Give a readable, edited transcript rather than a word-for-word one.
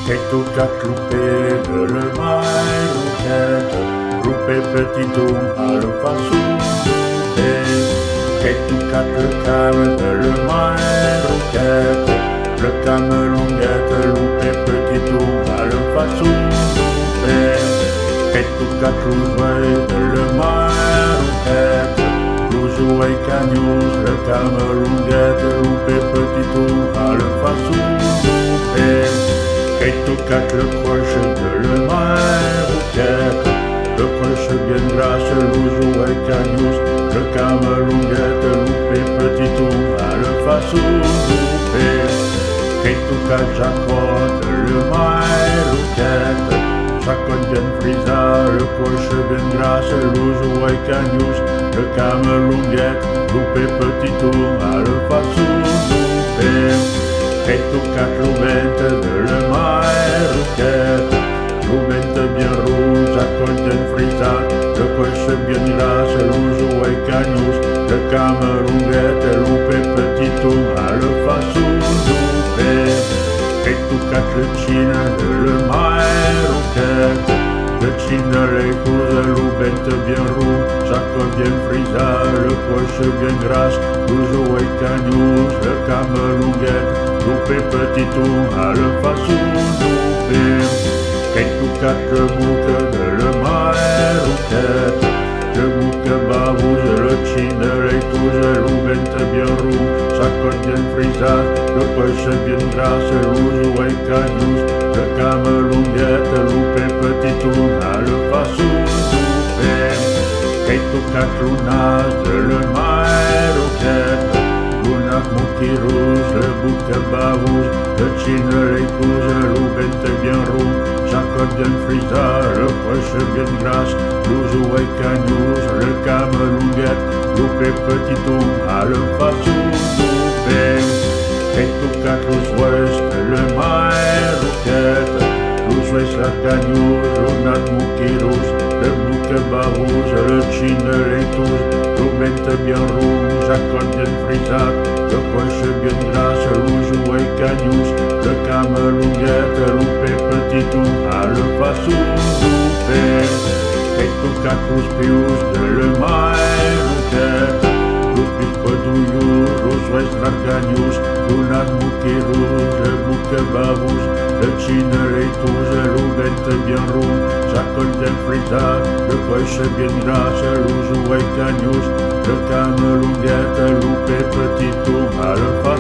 Quelques quatre loupés de le maille rouquette, loupé petit tour à le façon loupé. Quelques quatre le calme de le maille rouquette, le calme longuette, loupé petit tour à le façon loupé. Quelques quatre loups de le maille rouquette, loups et cagnos, le calme longuette, loupé petit tour à le façon loupé. Quelques quatre le croche de le maille rouquette, le croche bien grasse, loup et cagnos, le calme longuette, loupé petit tour à le façon loupé. Quelques quatre jacotte de le maille rouquette, jacotte bien frisa, le croche bien grasse, loup et cagnos, le calme longuette, loupé petit tour à le façon loupé. Quelques quatre loubettes de le maille rouquette, loubette bien rouge, jacotte bien frisa, le coche bien grasse, loup et cagnos, le calme longuette, loupé petit tour à le façon loupé. Quelques quatre le chine de le maille rouquette, le chine les couses, loubette bien rouge, jacotte bien frisa, le coche bien grasse, loup et cagnos, le calme longuette, loupé petit tour à le façon loupé. Quelques quatre boucs de le maille rouquette, le bouc bavouze, le chine les touze, loubette bien rouge, jacotte bien frisa, le coche bien grasse, loup et cagnos, le calme longuette, loupé petit tour à le façon loupé. Quelques quatre lounas de le maille rouquette, lounas mouki rouge, le bouc bavouze, le chine les couses, loubette bien rouge, jacotte bien frisa, le coche bien grasse, loup et cagnos, le calme longuette, loupé petit tour à le façon loupé. Quelques quatre ouest de le maille rouquette, loup la cagnos, lounas mouki rouge, le bouc bavouze, le chine les touze, loubette bien rouge, jacotte bien frisa, le coche bien grasse, loup et cagnos, le calme longuette, loupé petit tour à le façon loupé. Quelques quatre pious de le maille rouquette, loups podouillou, loup la cagnos, lounas mouki rouge, le bouc bavouze, le chine les touze, loubette bien rouge, jacotte bien frisa, le coche bien grasse, loup et cagnos, le calme longuette, loupé petit tour à le façon